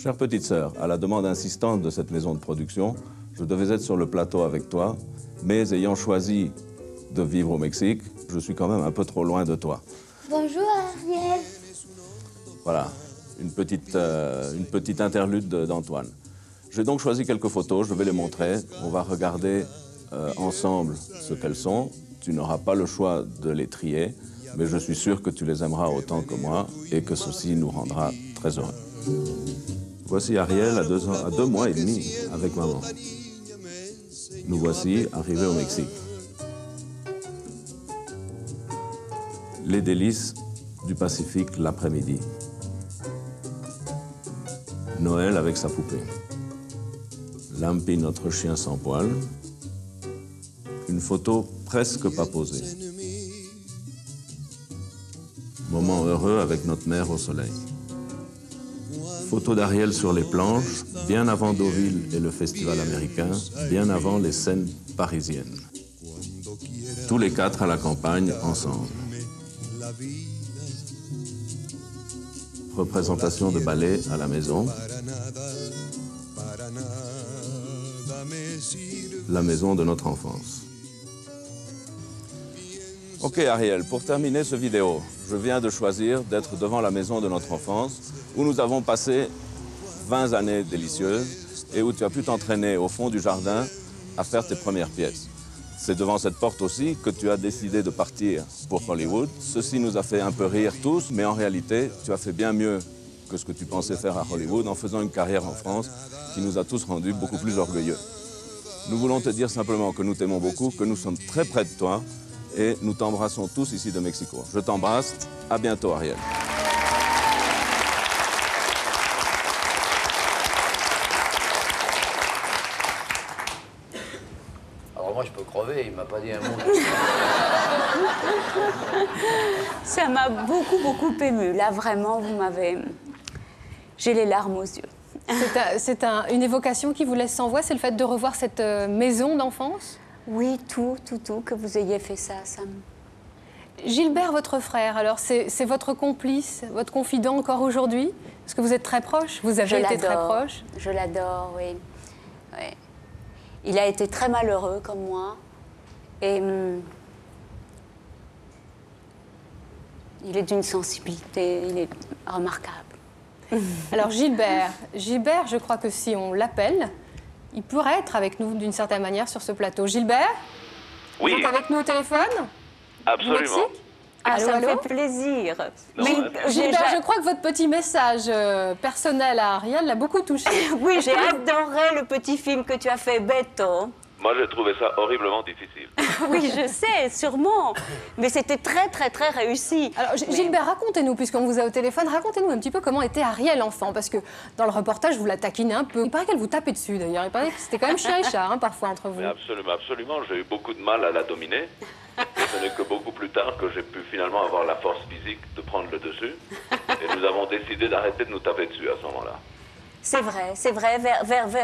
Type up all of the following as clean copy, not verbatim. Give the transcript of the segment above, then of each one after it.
Chère petite sœur, à la demande insistante de cette maison de production, je devais être sur le plateau avec toi, mais ayant choisi de vivre au Mexique, je suis quand même un peu trop loin de toi. Bonjour Ariel. Voilà, une petite interlude d'Antoine. J'ai donc choisi quelques photos, je vais les montrer. On va regarder ensemble ce qu'elles sont. Tu n'auras pas le choix de les trier, mais je suis sûr que tu les aimeras autant que moi et que ceci nous rendra très heureux. Voici Ariel à 2 mois et demi avec maman. Nous voici arrivés au Mexique. Les délices du Pacifique l'après-midi. Noël avec sa poupée. Lampi, notre chien sans poil. Une photo presque pas posée. Moment heureux avec notre mère au soleil. Photo d'Ariel sur les planches, bien avant Deauville et le festival américain, bien avant les scènes parisiennes. Tous les 4 à la campagne, ensemble. Représentation de ballet à la maison. La maison de notre enfance. Ok Ariel, pour terminer ce vidéo, je viens de choisir d'être devant la maison de notre enfance où nous avons passé 20 années délicieuses et où tu as pu t'entraîner au fond du jardin à faire tes premières pièces. C'est devant cette porte aussi que tu as décidé de partir pour Hollywood. Ceci nous a fait un peu rire tous, mais en réalité, tu as fait bien mieux que ce que tu pensais faire à Hollywood en faisant une carrière en France qui nous a tous rendus beaucoup plus orgueilleux. Nous voulons te dire simplement que nous t'aimons beaucoup, que nous sommes très près de toi et nous t'embrassons tous ici de Mexico. Je t'embrasse. À bientôt, Ariel. Alors moi, je peux crever, il m'a pas dit un mot. Ça m'a beaucoup émue. Là, vraiment, vous m'avez... J'ai les larmes aux yeux. C'est une évocation qui vous laisse sans voix, c'est le fait de revoir cette maison d'enfance? Oui, tout, que vous ayez fait ça, ça me... Gilbert, votre frère, alors c'est votre complice, votre confident encore aujourd'hui? Est-ce que vous êtes très proche? Vous avez été très proche? Je l'adore, oui. Il a été très malheureux comme moi. Et il est d'une sensibilité, il est remarquable. Alors Gilbert, je crois que si on l'appelle, il pourrait être avec nous d'une certaine manière sur ce plateau. Gilbert? Oui. Vous êtes avec nous au téléphone? Absolument. Du Mexique? Ah, allô, ça allô? me fait plaisir. Non, Mais Gilbert, je crois que votre petit message personnel à Ariel l'a beaucoup touché. Oui, j'ai adoré le petit film que tu as fait, Beto. Moi, j'ai trouvé ça horriblement difficile. Oui, je sais, sûrement. Mais c'était très réussi. Alors, Gilbert, racontez-nous, puisqu'on vous a au téléphone, racontez-nous un petit peu comment était Ariel enfant, parce que dans le reportage, vous la taquinez un peu. Il paraît qu'elle vous tapait dessus, d'ailleurs. Il paraît que c'était quand même chien et chat, hein, parfois, entre vous. Mais absolument. J'ai eu beaucoup de mal à la dominer. Ce n'est que beaucoup plus tard que j'ai pu finalement avoir la force physique de prendre le dessus. Et nous avons décidé d'arrêter de nous taper dessus à ce moment-là. C'est vrai,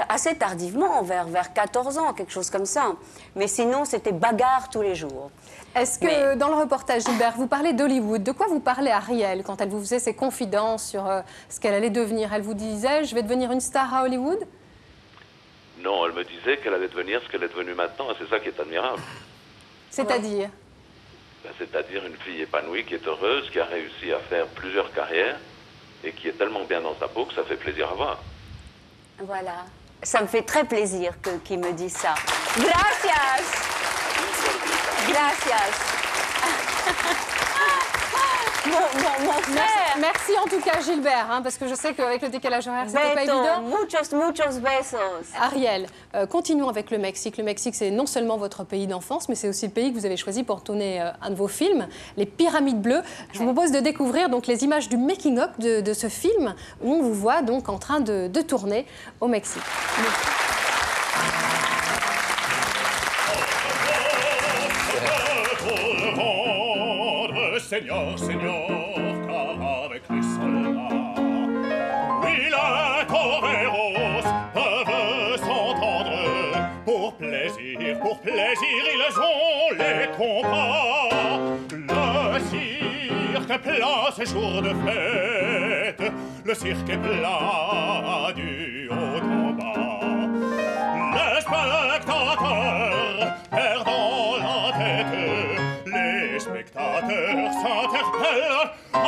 assez tardivement, vers 14 ans, quelque chose comme ça. Mais sinon, c'était bagarre tous les jours. Est-ce que, dans le reportage, Gilbert, vous parlez d'Hollywood? De quoi vous parlez Ariel quand elle vous faisait ses confidences sur ce qu'elle allait devenir? Elle vous disait, je vais devenir une star à Hollywood? Non, elle me disait qu'elle allait devenir ce qu'elle est devenue maintenant, et c'est ça qui est admirable. C'est-à-dire? C'est-à-dire une fille épanouie, qui est heureuse, qui a réussi à faire plusieurs carrières, et qui est tellement bien dans sa peau que ça fait plaisir à voir. Voilà. Ça me fait très plaisir qu'il me dise ça. Gracias. Mon frère. Merci en tout cas, Gilbert, hein, parce que je sais qu'avec le décalage horaire, c'était pas évident. Muchos besos. Ariel, continuons avec le Mexique. Le Mexique, c'est non seulement votre pays d'enfance, mais c'est aussi le pays que vous avez choisi pour tourner un de vos films, Les Pyramides Bleues. Je vous propose de découvrir donc les images du making-of de ce film, où on vous voit donc en train de tourner au Mexique. Seigneur, car avec les soldats, oui, les toreros peuvent s'entendre. Pour plaisir, ils ont les combats. Le cirque place jour de fête. tête, le cirque est plat du haut en bas. Les spectateurs perdant la tête, les spectateurs s'interpellent à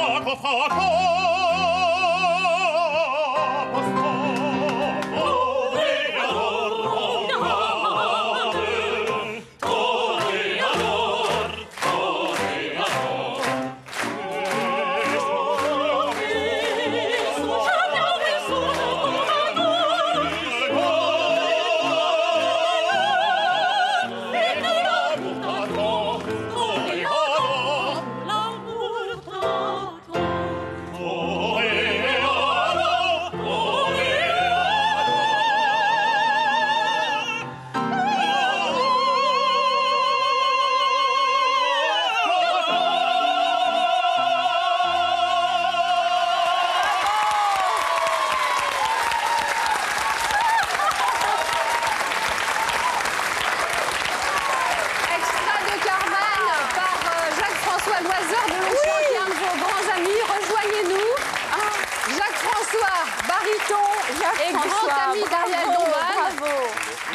et grand ami d'Ariel Dombal.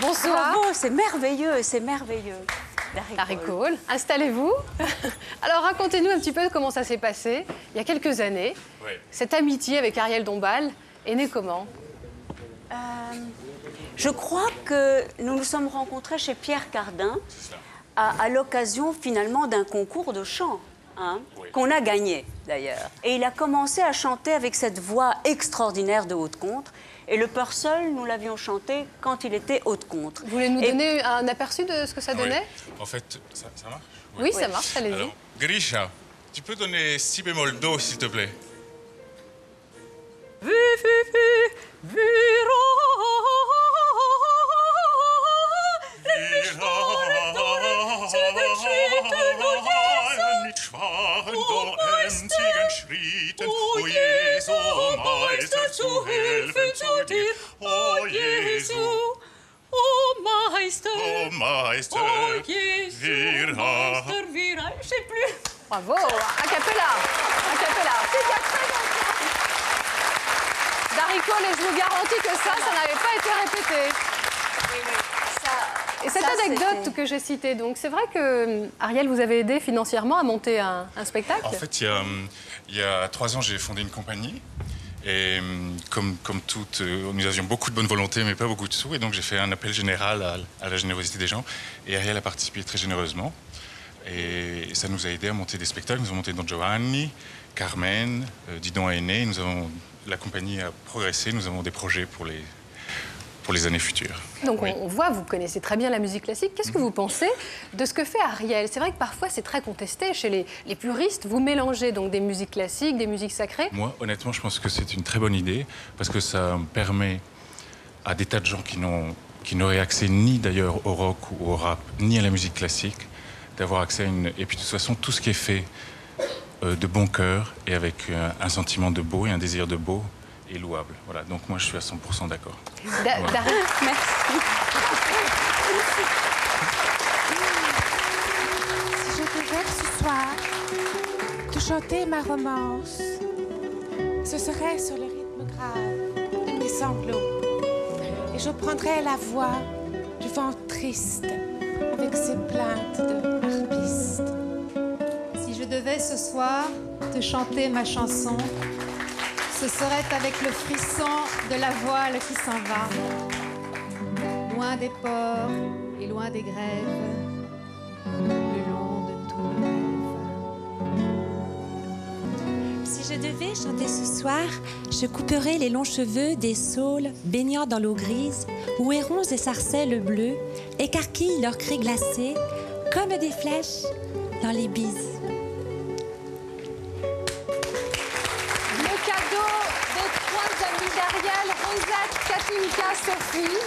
Bonsoir. Bravo, c'est merveilleux, c'est merveilleux. Larry Cole, installez-vous. Alors racontez-nous un petit peu comment ça s'est passé il y a quelques années. Oui. Cette amitié avec Ariel Dombal est née comment? Je crois que nous nous sommes rencontrés chez Pierre Cardin à l'occasion finalement d'un concours de chant. Hein, oui. Qu'on a gagné d'ailleurs. Et il a commencé à chanter avec cette voix extraordinaire de haute-contre. Et le Purcell, nous l'avions chanté quand il était haute-contre. Vous voulez nous donner un aperçu de ce que ça donnait? En fait, ça marche? Oui, ça marche, allez-y. Alors, Grisha, tu peux donner si bémol do, s'il te plaît? O Jesu, Meister, zu helfen zu dir. O Jesu, o Meister, o Jesu, Meister, je sais plus. Bravo, a cappella, a cappella. Larry Cole, et je vous garantis que ça n'avait pas été répété. Et cette anecdote que j'ai citée, donc, c'est vrai que, Ariel, vous avez aidé financièrement à monter un spectacle? En fait, il y a 3 ans, j'ai fondé une compagnie. Et comme toutes, nous avions beaucoup de bonne volonté, mais pas beaucoup de sous. Et donc, j'ai fait un appel général à la générosité des gens. Et Ariel a participé très généreusement. Et ça nous a aidé à monter des spectacles. Nous avons monté Don Giovanni, Carmen, Didon Aîné. La compagnie a progressé. Nous avons des projets pour les années futures. Donc Oui. on voit, vous connaissez très bien la musique classique. Qu'est-ce que vous pensez de ce que fait Ariel? C'est vrai que parfois c'est très contesté chez les puristes. Vous mélangez donc des musiques classiques, des musiques sacrées. Moi, honnêtement, je pense que c'est une très bonne idée parce que ça permet à des tas de gens qui n'auraient accès ni d'ailleurs au rock ou au rap, ni à la musique classique, d'avoir accès à une... Et puis de toute façon, tout ce qui est fait de bon cœur et avec un sentiment de beau et un désir de beau est louable. Voilà, donc moi je suis à 100% d'accord. Merci. Si je devais ce soir te chanter ma romance, ce serait sur le rythme grave de mes sanglots. Et je prendrais la voix du vent triste avec ses plaintes de harpiste. Si je devais ce soir te chanter ma chanson, ce serait avec le frisson de la voile qui s'en va, loin des ports et loin des grèves, le long de tous mes rêves. Si je devais chanter ce soir, je couperais les longs cheveux des saules baignant dans l'eau grise, où hérons et sarcelles bleues écarquillent leurs cris glacés comme des flèches dans les bises. Ariel, Rosette, Katinka, Sophie.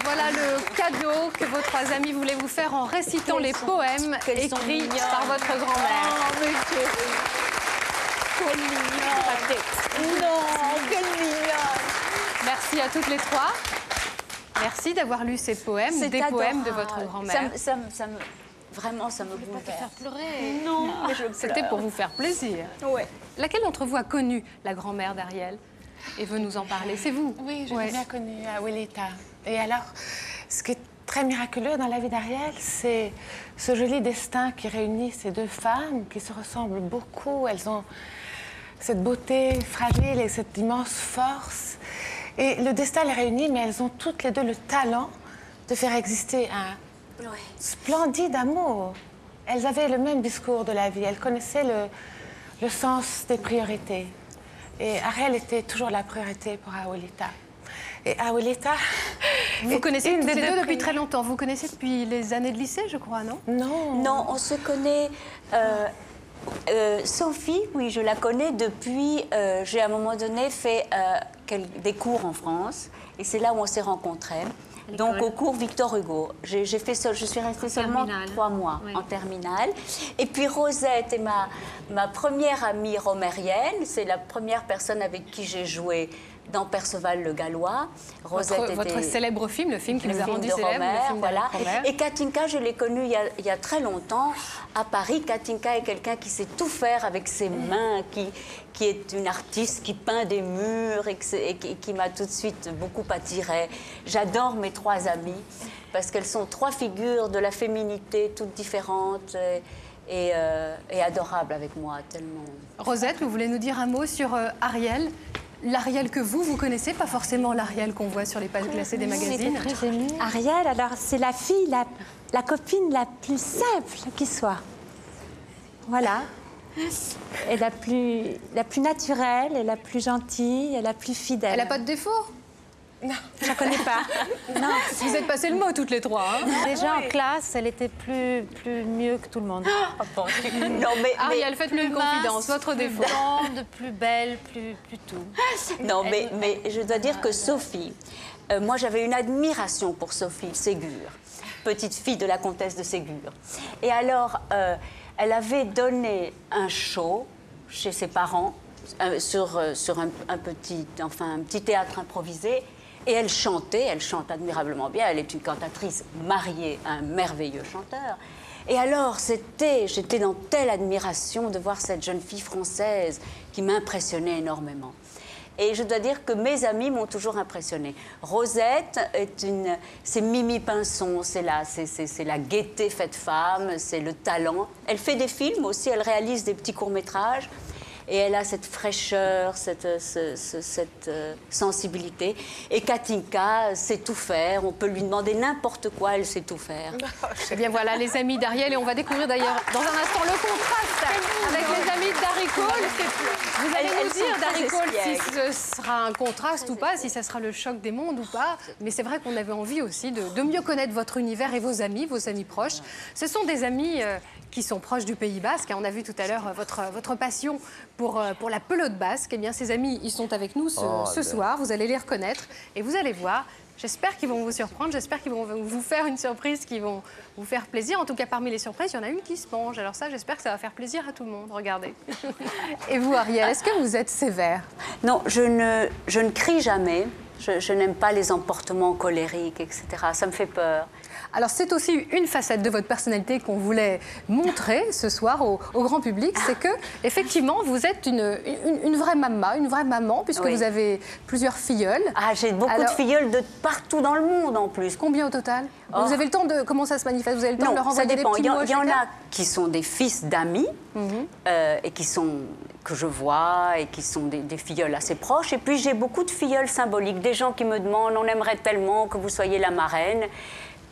Voilà le cadeau que vos 3 amis voulaient vous faire en récitant les poèmes écrits par votre grand-mère. Oh, mais chérie. Quelle mignonne. Non, quelle mignonne. Merci à toutes les 3. Merci d'avoir lu ces poèmes, des poèmes de votre grand-mère. Vraiment, ça me bouleverse. Pas te faire pleurer. Non, mais je C'était pour vous faire plaisir. Ouais. Laquelle d'entre vous a connu la grand-mère d'Ariel et veut nous en parler? C'est vous? Oui, je l'ai bien connue à Abuelita. Et alors, ce qui est très miraculeux dans la vie d'Ariel, c'est ce joli destin qui réunit ces deux femmes qui se ressemblent beaucoup. Elles ont cette beauté fragile et cette immense force. Et le destin les réunit, mais elles ont toutes les deux le talent de faire exister un splendide amour. Elles avaient le même discours de la vie. Elles connaissaient le sens des priorités. Et Ariel était toujours la priorité pour Abuelita. Et Abuelita... Vous connaissez toutes les deux depuis très longtemps. Vous connaissez depuis les années de lycée, je crois, non? Non. Non, on se connaît... Sophie, oui, je la connais depuis... j'ai à un moment donné fait des cours en France. Et c'est là où on s'est rencontrés. Donc au cours Victor Hugo. Je suis restée seulement 3 mois en terminale. Et puis Rosette est ma première amie romérienne. C'est la première personne avec qui j'ai joué dans Perceval le Gallois. Votre célèbre film, le film qui nous a rendu célèbre, le film voilà. Romer. Et Katinka, je l'ai connue il y a très longtemps à Paris. Katinka est quelqu'un qui sait tout faire avec ses mains, qui est une artiste qui peint des murs et qui m'a tout de suite beaucoup attirée. J'adore mes 3 amies parce qu'elles sont 3 figures de la féminité, toutes différentes et adorables avec moi, tellement. Rosette, vous voulez nous dire un mot sur Ariel? L'Ariel que vous connaissez, pas forcément l'Ariel qu'on voit sur les pages glacées des magazines. Ariel, alors c'est la fille, la copine la plus simple qui soit. Voilà. Et la plus naturelle, et la plus gentille, et la plus fidèle. Elle n'a pas de défaut? Non, je la connais pas. Non. Vous êtes passé le mot toutes les 3. Hein? Déjà en classe, elle était plus mieux que tout le monde. Non, mais Ariel, faites-lui une confidence, votre défaut. Plus grande, plus belle, plus tout. Non, mais je dois dire que Sophie, moi j'avais une admiration pour Sophie Ségur, petite fille de la comtesse de Ségur. Et alors, elle avait donné un show chez ses parents sur un petit théâtre improvisé. Et elle chante admirablement bien. Elle est une cantatrice mariée à un merveilleux chanteur. Et alors, j'étais dans telle admiration de voir cette jeune fille française qui m'impressionnait énormément. Et je dois dire que mes amis m'ont toujours impressionnée. Rosette c'est Mimi Pinson, c'est la gaieté faite femme, c'est le talent. Elle fait des films aussi, elle réalise des petits courts-métrages. Et elle a cette fraîcheur, cette sensibilité. Et Katinka sait tout faire. On peut lui demander n'importe quoi, elle sait tout faire. Eh bien voilà, les amis d'Ariel. Et on va découvrir d'ailleurs dans un instant le contraste avec les amis d'Harry Cole. Vous allez nous dire, d'Harry Cole, si ce sera un contraste ou pas, si ça sera le choc des mondes ou pas. Mais c'est vrai qu'on avait envie aussi de mieux connaître votre univers et vos amis proches. Ce sont des amis... qui sont proches du Pays Basque. On a vu tout à l'heure votre passion pour la pelote basque. Eh bien, ces amis, ils sont avec nous ce soir. Vous allez les reconnaître et vous allez voir. J'espère qu'ils vont vous surprendre. J'espère qu'ils vont vous faire une surprise qui vont vous faire plaisir. En tout cas, parmi les surprises, il y en a une qui se penche. Alors ça, j'espère que ça va faire plaisir à tout le monde. Regardez. Et vous, Ariel, est-ce que vous êtes sévère? Non, je ne crie jamais. Je n'aime pas les emportements colériques, etc. Ça me fait peur. Alors, c'est aussi une facette de votre personnalité qu'on voulait montrer ce soir au grand public. C'est que, effectivement, vous êtes une vraie maman, puisque vous avez plusieurs filleuls. Ah, j'ai beaucoup de filleuls de partout dans le monde, en plus. Combien au total? Vous avez le temps de... Comment ça se manifeste? Vous avez le temps de leur envoyer des petits mots? Il y en a qui sont des fils d'amis, et que je vois, et qui sont des filleuls assez proches. Et puis, j'ai beaucoup de filleuls symboliques, des gens qui me demandent « on aimerait tellement que vous soyez la marraine ».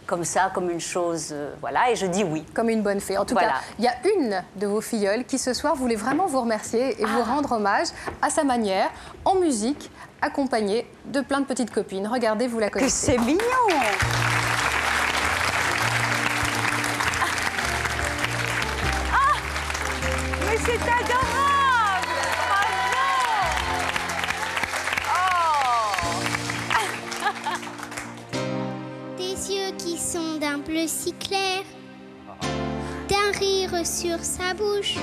Comme ça, comme une chose, voilà, et je dis oui. Comme une bonne fée. En tout cas, il y a une de vos filleules qui, ce soir, voulait vraiment vous remercier et vous rendre hommage à sa manière, en musique, accompagnée de plein de petites copines. Regardez, vous la connaissez. Que c'est mignon! Ah! Mais c'est adorable! Qui sont d'un bleu si clair, d'un rire sur sa bouche.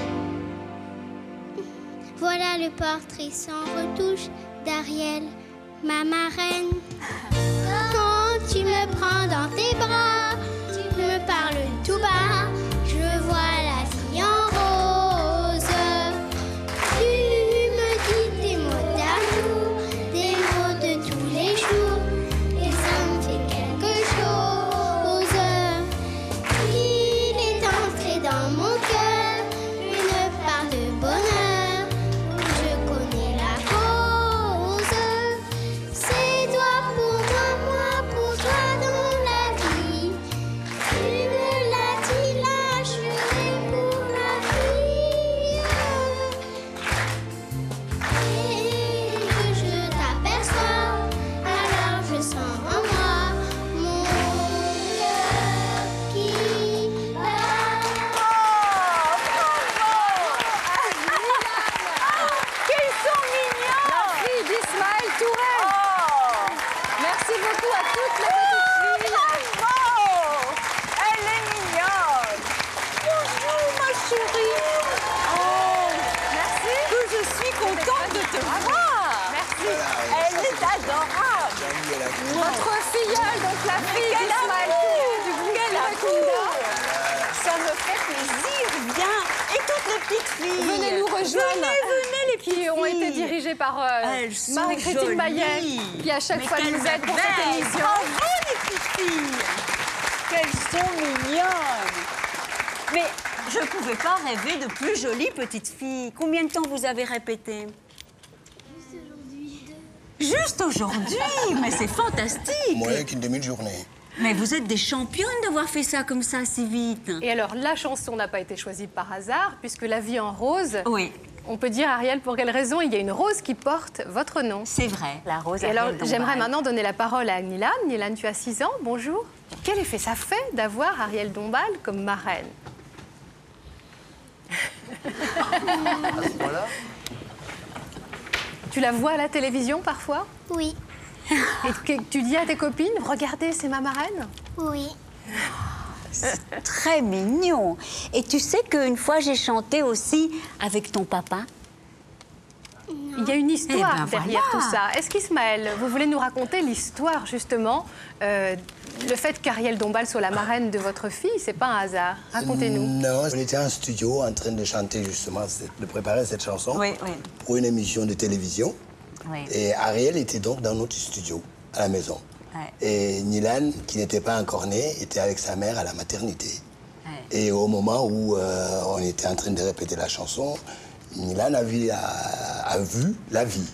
Voilà le portrait sans retouche d'Ariel, ma marraine. Quand tu me prends dans tes bras, tu me parles tout bas. Votre filleule, donc la fille d'Ismaël Touré du groupe Serekunda. Ça me fait plaisir, bien. Et toutes les petites filles. Venez nous rejoindre. Venez les petites filles. Qui ont été dirigées par Marie-Christine Maillet, qui à chaque fois nous aide pour cette émission. Bravo les petites filles. Qu'elles sont mignonnes. Mais je ne pouvais pas rêver de plus jolies petites filles. Combien de temps vous avez répété? Juste aujourd'hui. Mais c'est fantastique. Moins qu'une demi-journée. Mais vous êtes des championnes d'avoir fait ça comme ça si vite. Et alors, la chanson n'a pas été choisie par hasard, puisque La vie en rose... Oui. On peut dire, Ariel, pour quelle raison il y a une rose qui porte votre nom. C'est vrai, la rose. Et alors, j'aimerais maintenant donner la parole à Nilan. Nilan, tu as 6 ans, bonjour. Quel effet ça fait d'avoir Ariel Dombal comme marraine? À ce moment-là, Tu la vois à la télévision parfois? Oui. Et tu dis à tes copines, regardez, c'est ma marraine? Oui. C'est très mignon. Et tu sais qu'une fois, j'ai chanté aussi avec ton papa. Il y a une histoire Eh ben derrière voilà. tout ça. Est-ce qu'Ismaël, vous voulez nous raconter l'histoire, justement, le fait qu'Ariel Dombal soit la marraine de votre fille, c'est pas un hasard. Racontez-nous. Non, on était en studio en train de chanter justement, de préparer cette chanson Oui, oui. pour une émission de télévision. Oui. Et Ariel était donc dans notre studio, à la maison. Ouais. Et Nilan, qui n'était pas encore né, était avec sa mère à la maternité. Ouais. Et au moment où on était en train de répéter la chanson, Nilan a vu la vie.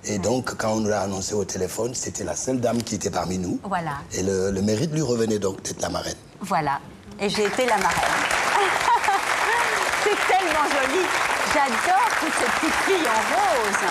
Et donc, quand on nous l'a annoncé au téléphone, c'était la seule dame qui était parmi nous. Voilà. Et le mérite lui revenait donc d'être la marraine. Voilà. Et j'ai été la marraine. C'est tellement joli. J'adore toutes ces petites filles en rose.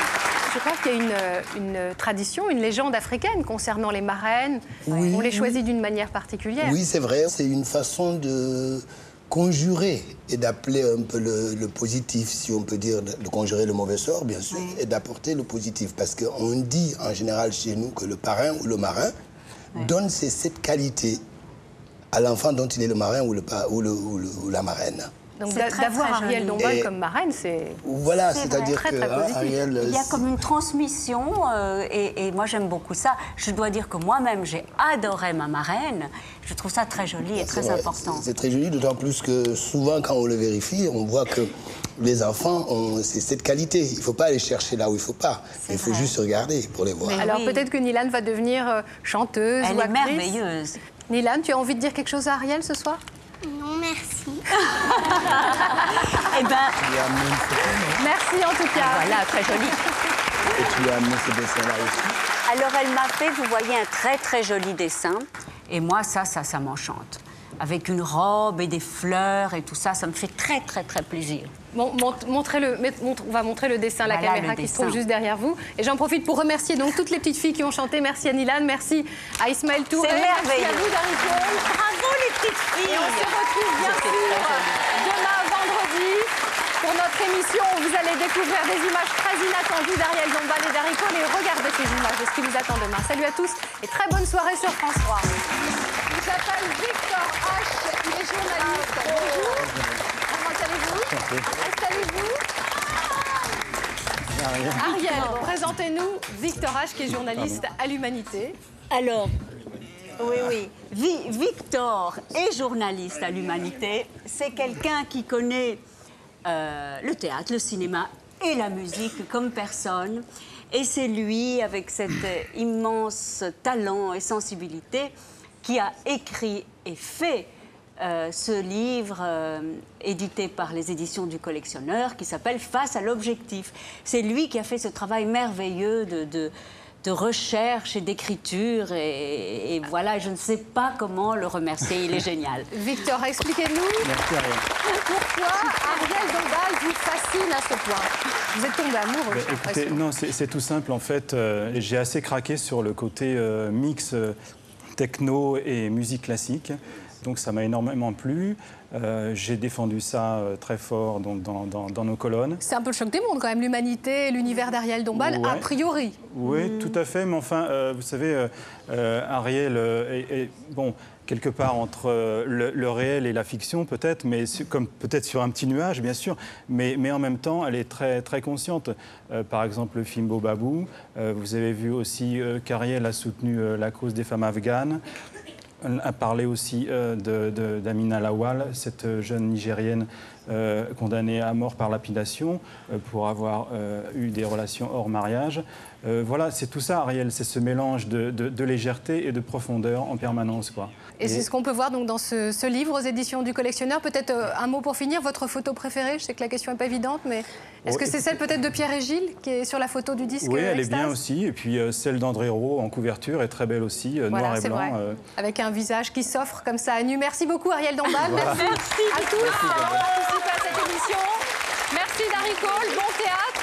Je crois qu'il y a une tradition, une légende africaine concernant les marraines. Oui. On les choisit d'une manière particulière. Oui, c'est vrai. C'est une façon de conjurer et d'appeler un peu le positif, si on peut dire, de conjurer le mauvais sort, bien sûr, et d'apporter le positif. Parce qu'on dit en général chez nous que le parrain ou le marin donne ces 7 qualités à l'enfant dont il est le marin ou la marraine. Donc C'est très, d'avoir très Ariel joli. Dombal Et- comme marraine, c'est... Voilà, C'est c'est-à-dire très, que très positif. Ariel... Il y a comme une transmission et moi j'aime beaucoup ça. Je dois dire que moi-même j'ai adoré ma marraine. Je trouve ça très joli et très C'est vrai, important. C'est très joli, d'autant plus que souvent, quand on le vérifie, on voit que les enfants ont cette qualité. Il ne faut pas aller chercher là où il ne faut pas. Il faut vrai. juste regarder pour les voir. Mais Alors oui. peut-être que Nilan va devenir chanteuse Elle ou est actrice. merveilleuse. Nilan, tu as envie de dire quelque chose à Ariel ce soir? Non, merci. Eh ben, Tu lui as amené une photo, non? Merci en tout cas. voilà, très joli. Et tu lui as amené ce dessin-là aussi. Alors elle m'a fait, vous voyez, un très très joli dessin. Et moi, ça m'enchante. Avec une robe et des fleurs et tout ça, ça me fait très très très plaisir. Bon, on va montrer le dessin à la Voilà, caméra le qui se trouve dessin. juste derrière vous. Et j'en profite pour remercier donc toutes les petites filles qui ont chanté. Merci à Nilan, merci à Ismaël Touré, C'est merci merveilleux. à vous, Darry Cole. Bravo les petites filles. Et on se retrouve bien C'était sûr très joli. demain vendredi. Pour notre émission, vous allez découvrir des images très inattendues d'Ariel Dombal et Darry Cole. Et regardez ces images de ce qui nous attend demain. Salut à tous et très bonne soirée sur France 3. Il s'appelle Victor H. Il est journaliste. Bonjour. Comment allez-vous? Installez-vous. Ariel, présentez-nous Victor H, qui est journaliste à l'Humanité. Alors, oui. Victor est journaliste à l'Humanité. C'est quelqu'un qui connaît le théâtre, le cinéma et la musique comme personne. Et c'est lui, avec cet immense talent et sensibilité, qui a écrit et fait ce livre édité par les éditions du Collectionneur qui s'appelle Face à l'objectif. C'est lui qui a fait ce travail merveilleux de recherche et d'écriture et voilà, je ne sais pas comment le remercier, il est génial. Victor, expliquez-nous pourquoi Ariel Dombal vous fascine à ce point. Vous êtes tombé amoureux, j'ai Écoutez, l'impression. non, c'est tout simple en fait. J'ai assez craqué sur le côté mix techno et musique classique. Donc ça m'a énormément plu. J'ai défendu ça très fort donc, dans nos colonnes. C'est un peu le choc des mondes quand même, l'Humanité, l'univers d'Ariel Dombal, Ouais. a priori. Oui, tout à fait. Mais enfin, vous savez, Ariel, bon, quelque part entre le réel et la fiction peut-être, mais comme peut-être sur un petit nuage bien sûr, mais en même temps elle est très, très consciente. Par exemple le film Bobabou, vous avez vu aussi qu'Ariel a soutenu la cause des femmes afghanes. On a parlé aussi d'Amina Lawal, cette jeune Nigérienne condamnée à mort par lapidation pour avoir eu des relations hors mariage. Voilà, c'est tout ça, Ariel, c'est ce mélange de légèreté et de profondeur en permanence, quoi. Et c'est ce qu'on peut voir donc dans ce livre aux éditions du Collectionneur. Peut-être un mot pour finir, votre photo préférée? Je sais que la question n'est pas évidente, mais est-ce que c'est celle peut-être de Pierre et Gilles qui est sur la photo du disque? Oui, elle est bien aussi. Et puis celle d'André Rowe en couverture est très belle aussi, noir et blanc. Avec un visage qui s'offre comme ça à nu. Merci beaucoup Ariel Dombasle. Voilà. Merci à tous d'avoir participé à cette émission. Merci Darry Cole, bon théâtre.